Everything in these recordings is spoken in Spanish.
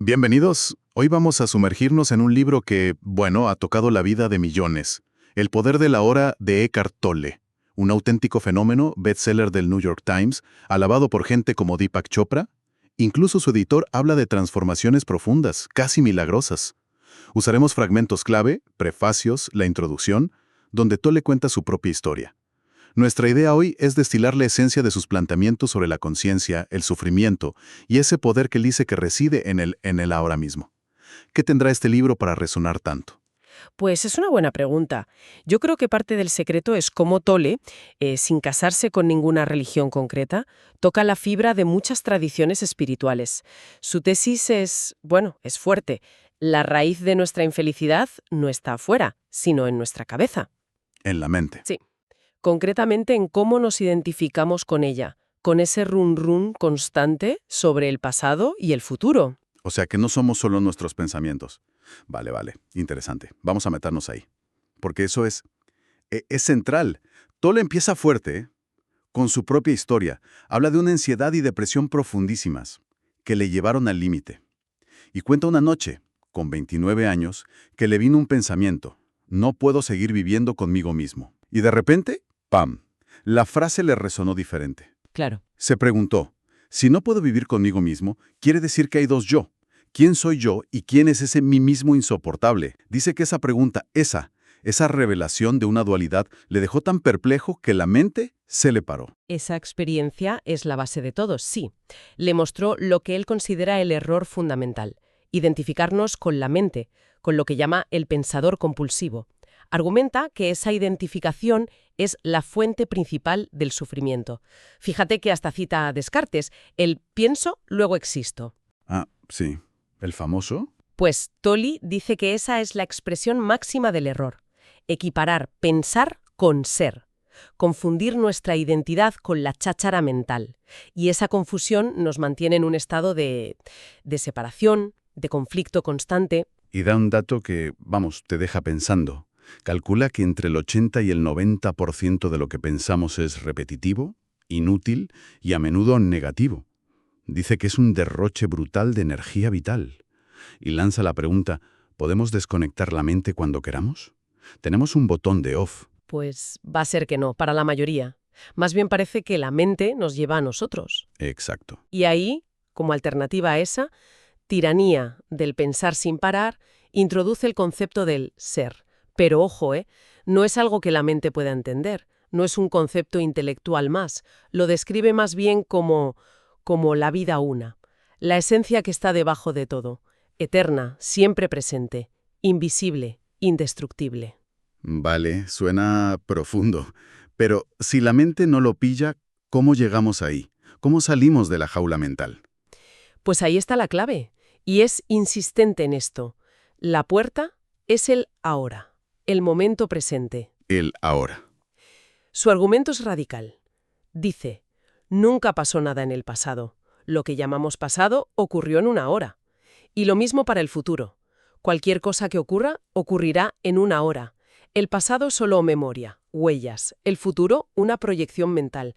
Bienvenidos. Hoy vamos a sumergirnos en un libro que, bueno, ha tocado la vida de millones. El poder de la hora de Eckhart Tolle. Un auténtico fenómeno, bestseller del New York Times, alabado por gente como Deepak Chopra. Incluso su editor habla de transformaciones profundas, casi milagrosas. Usaremos fragmentos clave, prefacios, la introducción, donde Tolle cuenta su propia historia. Nuestra idea hoy es destilar la esencia de sus planteamientos sobre la conciencia, el sufrimiento y ese poder que él dice que reside en el ahora mismo. ¿Qué tendrá este libro para resonar tanto? Pues es una buena pregunta. Yo creo que parte del secreto es cómo Tolle, sin casarse con ninguna religión concreta, toca la fibra de muchas tradiciones espirituales. Su tesis es, bueno, es fuerte. La raíz de nuestra infelicidad no está afuera, sino en nuestra cabeza. En la mente. Sí. Concretamente en cómo nos identificamos con ella, con ese run-run constante sobre el pasado y el futuro. O sea que no somos solo nuestros pensamientos. Vale, interesante. Vamos a meternos ahí. Porque eso es central. Tolle empieza fuerte, con su propia historia. Habla de una ansiedad y depresión profundísimas, que le llevaron al límite. Y cuenta una noche, con 29 años, que le vino un pensamiento. No puedo seguir viviendo conmigo mismo. Y de repente, ¡pam! La frase le resonó diferente. Claro. Se preguntó, si no puedo vivir conmigo mismo, quiere decir que hay dos yo. ¿Quién soy yo y quién es ese mí mismo insoportable? Dice que esa pregunta, esa revelación de una dualidad, le dejó tan perplejo que la mente se le paró. Esa experiencia es la base de todo, sí. Le mostró lo que él considera el error fundamental, identificarnos con la mente, con lo que llama el pensador compulsivo. Argumenta que esa identificación es la fuente principal del sufrimiento. Fíjate que hasta cita a Descartes, el pienso, luego existo. Ah, sí. ¿El famoso? Pues Tolle dice que esa es la expresión máxima del error. Equiparar pensar con ser. Confundir nuestra identidad con la cháchara mental. Y esa confusión nos mantiene en un estado de separación, de conflicto constante. Y da un dato que, vamos, te deja pensando. Calcula que entre el 80 y el 90% de lo que pensamos es repetitivo, inútil y a menudo negativo. Dice que es un derroche brutal de energía vital. Y lanza la pregunta, ¿podemos desconectar la mente cuando queramos? Tenemos un botón de off. Pues va a ser que no, para la mayoría. Más bien parece que la mente nos lleva a nosotros. Exacto. Y ahí, como alternativa a esa, tiranía del pensar sin parar introduce el concepto del ser. Pero ojo, no es algo que la mente pueda entender. No es un concepto intelectual más. Lo describe más bien como la vida una. La esencia que está debajo de todo. Eterna, siempre presente, invisible, indestructible. Vale, suena profundo. Pero si la mente no lo pilla, ¿cómo llegamos ahí? ¿Cómo salimos de la jaula mental? Pues ahí está la clave. Y es insistente en esto. La puerta es el ahora, el momento presente. El ahora. Su argumento es radical. Dice, nunca pasó nada en el pasado. Lo que llamamos pasado ocurrió en una hora. Y lo mismo para el futuro. Cualquier cosa que ocurra, ocurrirá en una hora. El pasado es solo memoria, huellas. El futuro, una proyección mental.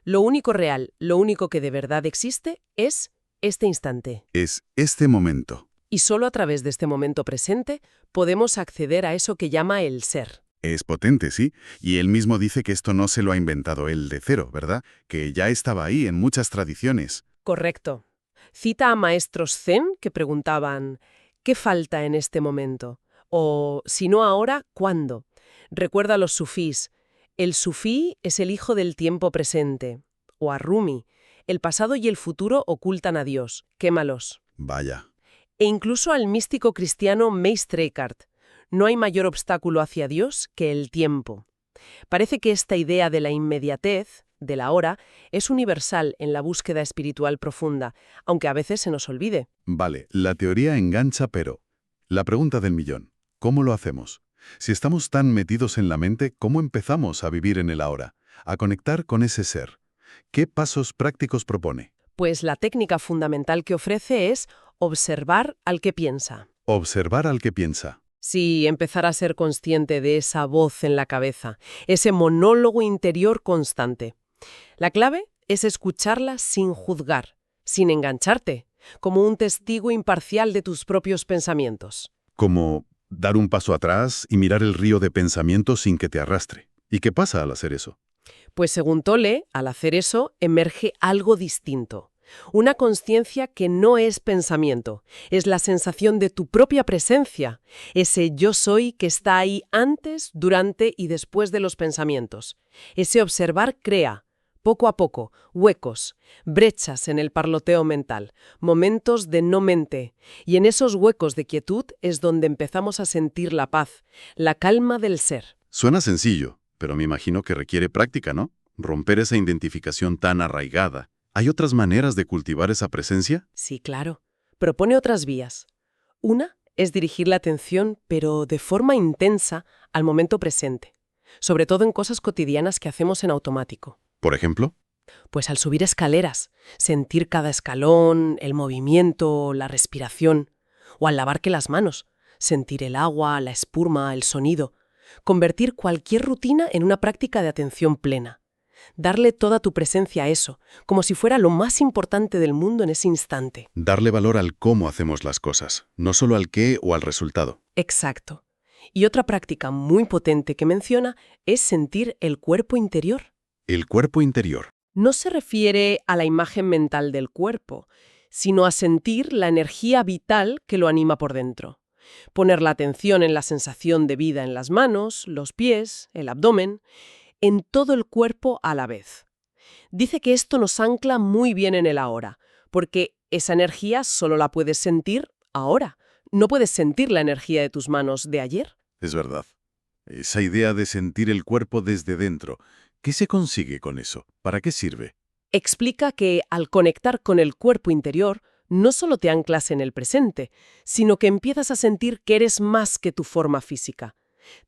Lo único real, lo único que de verdad existe, es este instante. Es este momento. Y solo a través de este momento presente podemos acceder a eso que llama el ser. Es potente, sí, y él mismo dice que esto no se lo ha inventado él de cero, ¿verdad? Que ya estaba ahí en muchas tradiciones. Correcto. Cita a maestros zen que preguntaban, ¿qué falta en este momento? O, si no ahora, ¿cuándo? Recuerda a los sufís. El sufí es el hijo del tiempo presente. O a Rumi. El pasado y el futuro ocultan a Dios. Quémalos. Vaya. E incluso al místico cristiano Meister Eckhart. No hay mayor obstáculo hacia Dios que el tiempo. Parece que esta idea de la inmediatez, de la hora, es universal en la búsqueda espiritual profunda, aunque a veces se nos olvide. Vale, la teoría engancha, pero la pregunta del millón, ¿cómo lo hacemos? Si estamos tan metidos en la mente, ¿cómo empezamos a vivir en el ahora? A conectar con ese ser. ¿Qué pasos prácticos propone? Pues la técnica fundamental que ofrece es observar al que piensa. Observar al que piensa. Sí, empezar a ser consciente de esa voz en la cabeza, ese monólogo interior constante. La clave es escucharla sin juzgar, sin engancharte. como un testigo imparcial de tus propios pensamientos. Como dar un paso atrás y mirar el río de pensamientos sin que te arrastre. ¿Y qué pasa al hacer eso? Pues según Tolle, al hacer eso, emerge algo distinto. Una consciencia que no es pensamiento, es la sensación de tu propia presencia, ese yo soy que está ahí antes, durante y después de los pensamientos. Ese observar crea, poco a poco, huecos, brechas en el parloteo mental, momentos de no mente, y en esos huecos de quietud es donde empezamos a sentir la paz, la calma del ser. Suena sencillo, pero me imagino que requiere práctica, ¿no? Romper esa identificación tan arraigada. ¿Hay otras maneras de cultivar esa presencia? Sí, claro. Propone otras vías. Una es dirigir la atención, pero de forma intensa, al momento presente, sobre todo en cosas cotidianas que hacemos en automático. Por ejemplo, Pues al subir escaleras, sentir cada escalón, el movimiento, la respiración, o al lavar que las manos, sentir el agua, la espuma, el sonido. Convertir cualquier rutina en una práctica de atención plena. Darle toda tu presencia a eso, como si fuera lo más importante del mundo en ese instante. darle valor al cómo hacemos las cosas, no solo al qué o al resultado. Exacto. Y otra práctica muy potente que menciona es sentir el cuerpo interior. El cuerpo interior. No se refiere a la imagen mental del cuerpo, sino a sentir la energía vital que lo anima por dentro. Poner la atención en la sensación de vida en las manos, los pies, el abdomen, en todo el cuerpo a la vez. Dice que esto nos ancla muy bien en el ahora, porque esa energía solo la puedes sentir ahora. No puedes sentir la energía de tus manos de ayer. Es verdad. Esa idea de sentir el cuerpo desde dentro. ¿Qué se consigue con eso? ¿Para qué sirve? Explica que al conectar con el cuerpo interior, no solo te anclas en el presente, sino que empiezas a sentir que eres más que tu forma física.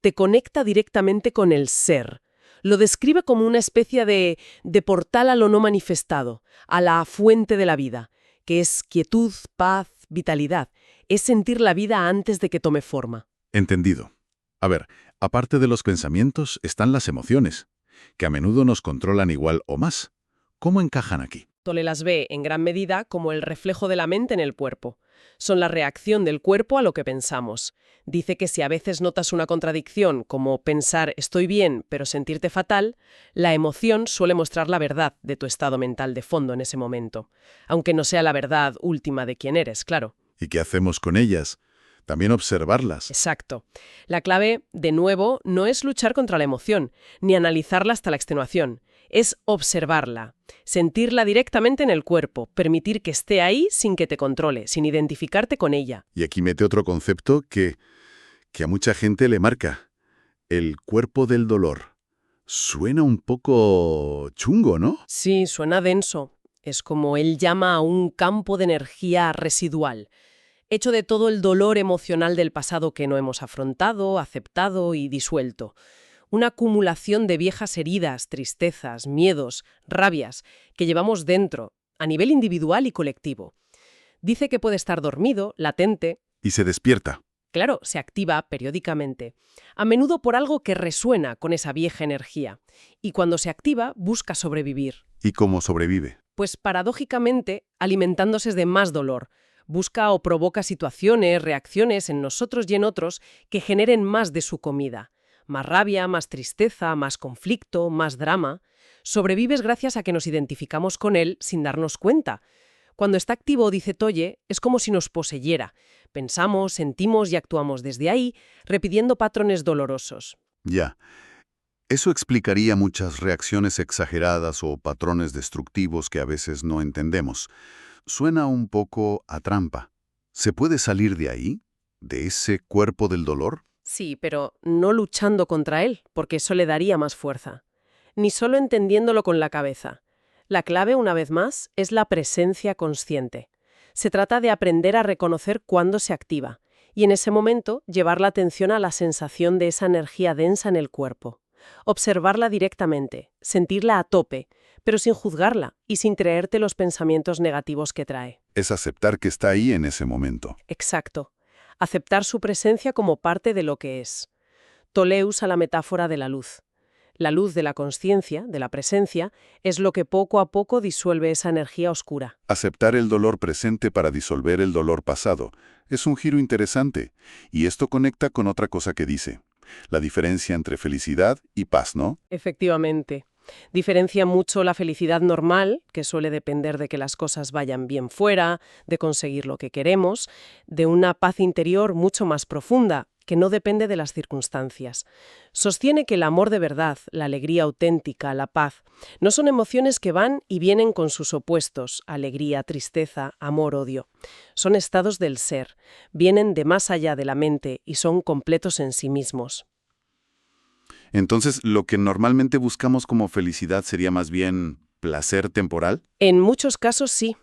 Te conecta directamente con el ser. Lo describe como una especie de portal a lo no manifestado, a la fuente de la vida, que es quietud, paz, vitalidad. Es sentir la vida antes de que tome forma. Entendido. A ver, aparte de los pensamientos están las emociones, que a menudo nos controlan igual o más. ¿Cómo encajan aquí? Tolle las ve en gran medida como el reflejo de la mente en el cuerpo. Son la reacción del cuerpo a lo que pensamos. Dice que si a veces notas una contradicción, como pensar estoy bien pero sentirte fatal, la emoción suele mostrar la verdad de tu estado mental de fondo en ese momento, aunque no sea la verdad última de quién eres, claro. ¿Y qué hacemos con ellas? También observarlas. Exacto. La clave, de nuevo, no es luchar contra la emoción, ni analizarla hasta la extenuación. Es observarla, sentirla directamente en el cuerpo, permitir que esté ahí sin que te controle, sin identificarte con ella. Y aquí mete otro concepto que a mucha gente le marca. El cuerpo del dolor. Suena un poco chungo, ¿no? Sí, suena denso. Es como él llama a un campo de energía residual, hecho de todo el dolor emocional del pasado que no hemos afrontado, aceptado y disuelto. Una acumulación de viejas heridas, tristezas, miedos, rabias que llevamos dentro, a nivel individual y colectivo. Dice que puede estar dormido, latente. Y se despierta. Claro, se activa periódicamente, a menudo por algo que resuena con esa vieja energía. Y cuando se activa, busca sobrevivir. ¿Y cómo sobrevive? Pues paradójicamente, alimentándose de más dolor. Busca o provoca situaciones, reacciones en nosotros y en otros que generen más de su comida. Más rabia, más tristeza, más conflicto, más drama. Sobrevives gracias a que nos identificamos con él sin darnos cuenta. Cuando está activo, dice Tolle, es como si nos poseyera. Pensamos, sentimos y actuamos desde ahí, repitiendo patrones dolorosos. Ya. Eso explicaría muchas reacciones exageradas o patrones destructivos que a veces no entendemos. Suena un poco a trampa. ¿Se puede salir de ahí? ¿De ese cuerpo del dolor? Sí, pero no luchando contra él, porque eso le daría más fuerza. Ni solo entendiéndolo con la cabeza. La clave, una vez más, es la presencia consciente. Se trata de aprender a reconocer cuándo se activa, y en ese momento llevar la atención a la sensación de esa energía densa en el cuerpo. Observarla directamente, sentirla a tope, pero sin juzgarla y sin traerte los pensamientos negativos que trae. Es aceptar que está ahí en ese momento. Exacto. Aceptar su presencia como parte de lo que es. Tolle usa la metáfora de la luz. La luz de la consciencia, de la presencia, es lo que poco a poco disuelve esa energía oscura. Aceptar el dolor presente para disolver el dolor pasado es un giro interesante, y esto conecta con otra cosa que dice, la diferencia entre felicidad y paz, ¿no? Efectivamente. Diferencia mucho la felicidad normal, que suele depender de que las cosas vayan bien fuera, de conseguir lo que queremos, de una paz interior mucho más profunda, que no depende de las circunstancias. Sostiene que el amor de verdad, la alegría auténtica, la paz, no son emociones que van y vienen con sus opuestos, alegría, tristeza, amor, odio. Son estados del ser, vienen de más allá de la mente y son completos en sí mismos. Entonces, lo que normalmente buscamos como felicidad sería más bien placer temporal. En muchos casos sí.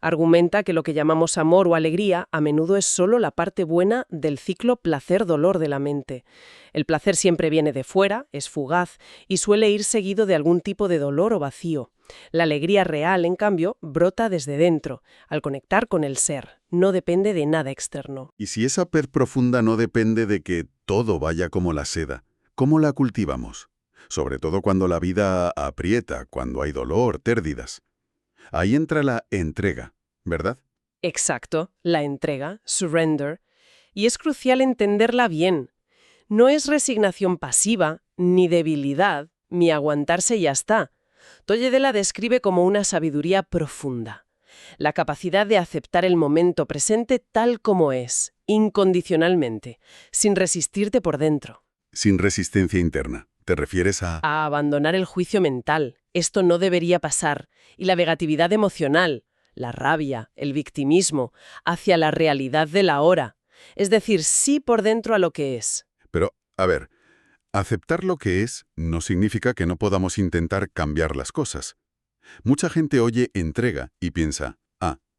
Argumenta que lo que llamamos amor o alegría a menudo es solo la parte buena del ciclo placer-dolor de la mente. El placer siempre viene de fuera, es fugaz y suele ir seguido de algún tipo de dolor o vacío. La alegría real, en cambio, brota desde dentro, al conectar con el ser. No depende de nada externo. Y si esa paz profunda no depende de que todo vaya como la seda, ¿cómo la cultivamos? Sobre todo cuando la vida aprieta, cuando hay dolor, pérdidas. Ahí entra la entrega, ¿verdad? Exacto, la entrega, surrender. Y es crucial entenderla bien. No es resignación pasiva, ni debilidad, ni aguantarse y ya está. Tolle la describe como una sabiduría profunda. La capacidad de aceptar el momento presente tal como es, incondicionalmente, sin resistirte por dentro. Sin resistencia interna. ¿Te refieres a...? A abandonar el juicio mental. Esto no debería pasar. Y la negatividad emocional, la rabia, el victimismo, hacia la realidad de la hora. Es decir, sí por dentro a lo que es. Pero, a ver, aceptar lo que es no significa que no podamos intentar cambiar las cosas. Mucha gente oye entrega y piensa,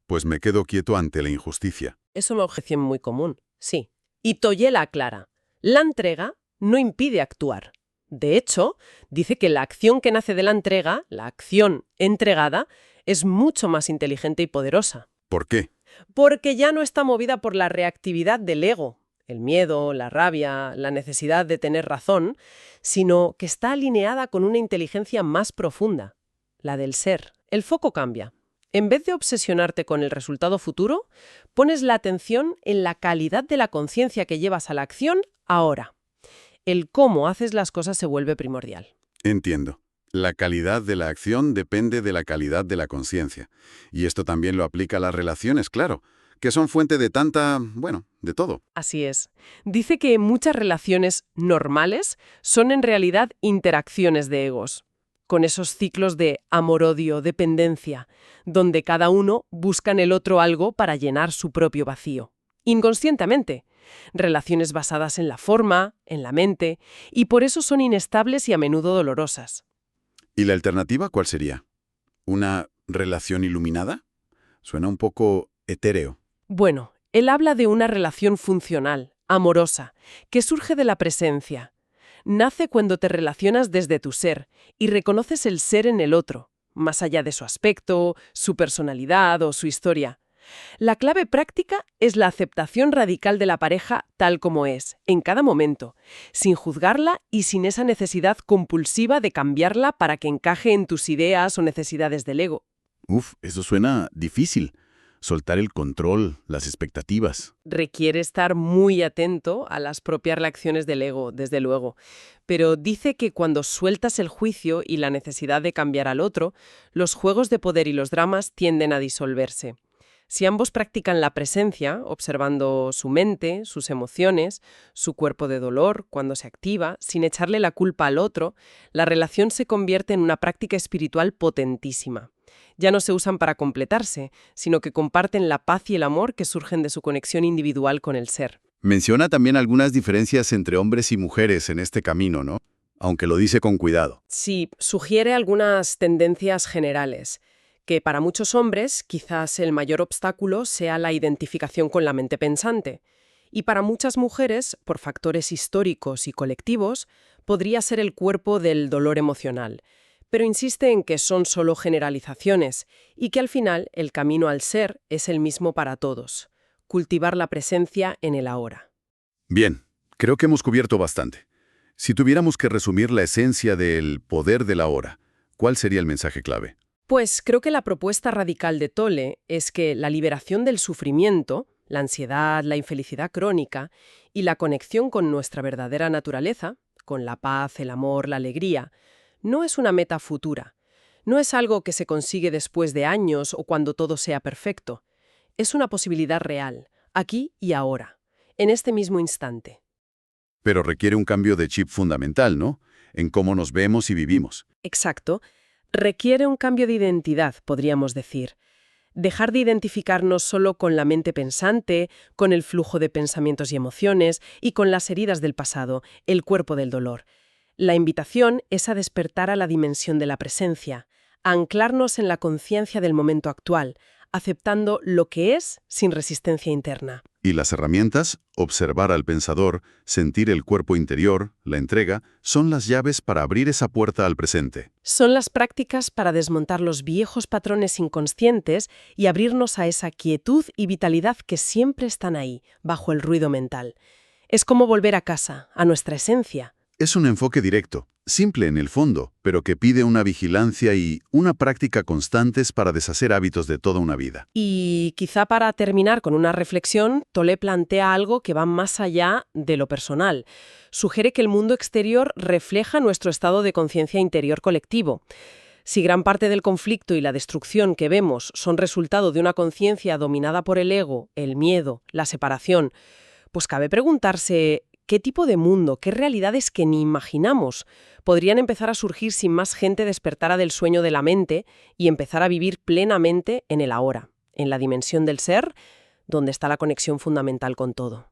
pues me quedo quieto ante la injusticia. Es una objeción muy común, sí. Y Toye la aclara. La entrega no impide actuar. De hecho, dice que la acción que nace de la entrega, la acción entregada, es mucho más inteligente y poderosa. ¿Por qué? Porque ya no está movida por la reactividad del ego, el miedo, la rabia, la necesidad de tener razón, sino que está alineada con una inteligencia más profunda, la del ser. El foco cambia. En vez de obsesionarte con el resultado futuro, pones la atención en la calidad de la conciencia que llevas a la acción ahora. El cómo haces las cosas se vuelve primordial. Entiendo. La calidad de la acción depende de la calidad de la conciencia. Y esto también lo aplica a las relaciones, claro, que son fuente de de todo. Así es. Dice que muchas relaciones normales son en realidad interacciones de egos, con esos ciclos de amor-odio, dependencia, donde cada uno busca en el otro algo para llenar su propio vacío. Inconscientemente. Relaciones basadas en la forma, en la mente, y por eso son inestables y a menudo dolorosas. ¿Y la alternativa cuál sería? ¿Una relación iluminada? Suena un poco etéreo. Bueno, él habla de una relación funcional, amorosa, que surge de la presencia. Nace cuando te relacionas desde tu ser y reconoces el ser en el otro, más allá de su aspecto, su personalidad o su historia. La clave práctica es la aceptación radical de la pareja tal como es, en cada momento, sin juzgarla y sin esa necesidad compulsiva de cambiarla para que encaje en tus ideas o necesidades del ego. Eso suena difícil. Soltar el control, las expectativas. Requiere estar muy atento a las propias reacciones del ego, desde luego. Pero dice que cuando sueltas el juicio y la necesidad de cambiar al otro, los juegos de poder y los dramas tienden a disolverse. Si ambos practican la presencia, observando su mente, sus emociones, su cuerpo de dolor cuando se activa, sin echarle la culpa al otro, la relación se convierte en una práctica espiritual potentísima. Ya no se usan para completarse, sino que comparten la paz y el amor que surgen de su conexión individual con el ser. Menciona también algunas diferencias entre hombres y mujeres en este camino, ¿no? Aunque lo dice con cuidado. Sí, sugiere algunas tendencias generales. Que para muchos hombres quizás el mayor obstáculo sea la identificación con la mente pensante, y para muchas mujeres, por factores históricos y colectivos, podría ser el cuerpo del dolor emocional, pero insiste en que son solo generalizaciones y que al final el camino al ser es el mismo para todos, cultivar la presencia en el ahora. Bien, creo que hemos cubierto bastante. Si tuviéramos que resumir la esencia del poder de la hora, ¿cuál sería el mensaje clave? Pues creo que la propuesta radical de Tolle es que la liberación del sufrimiento, la ansiedad, la infelicidad crónica y la conexión con nuestra verdadera naturaleza, con la paz, el amor, la alegría, no es una meta futura. No es algo que se consigue después de años o cuando todo sea perfecto. Es una posibilidad real, aquí y ahora, en este mismo instante. Pero requiere un cambio de chip fundamental, ¿no? En cómo nos vemos y vivimos. Exacto. Requiere un cambio de identidad, podríamos decir. Dejar de identificarnos solo con la mente pensante, con el flujo de pensamientos y emociones y con las heridas del pasado, el cuerpo del dolor. La invitación es a despertar a la dimensión de la presencia, a anclarnos en la conciencia del momento actual, aceptando lo que es sin resistencia interna. Y las herramientas, observar al pensador, sentir el cuerpo interior, la entrega, son las llaves para abrir esa puerta al presente. Son las prácticas para desmontar los viejos patrones inconscientes y abrirnos a esa quietud y vitalidad que siempre están ahí, bajo el ruido mental. Es como volver a casa, a nuestra esencia. Es un enfoque directo, simple en el fondo, pero que pide una vigilancia y una práctica constantes para deshacer hábitos de toda una vida. Y quizá para terminar con una reflexión, Tolle plantea algo que va más allá de lo personal. Sugiere que el mundo exterior refleja nuestro estado de conciencia interior colectivo. Si gran parte del conflicto y la destrucción que vemos son resultado de una conciencia dominada por el ego, el miedo, la separación, pues cabe preguntarse qué tipo de mundo, qué realidades que ni imaginamos podrían empezar a surgir si más gente despertara del sueño de la mente y empezara a vivir plenamente en el ahora, en la dimensión del ser, donde está la conexión fundamental con todo.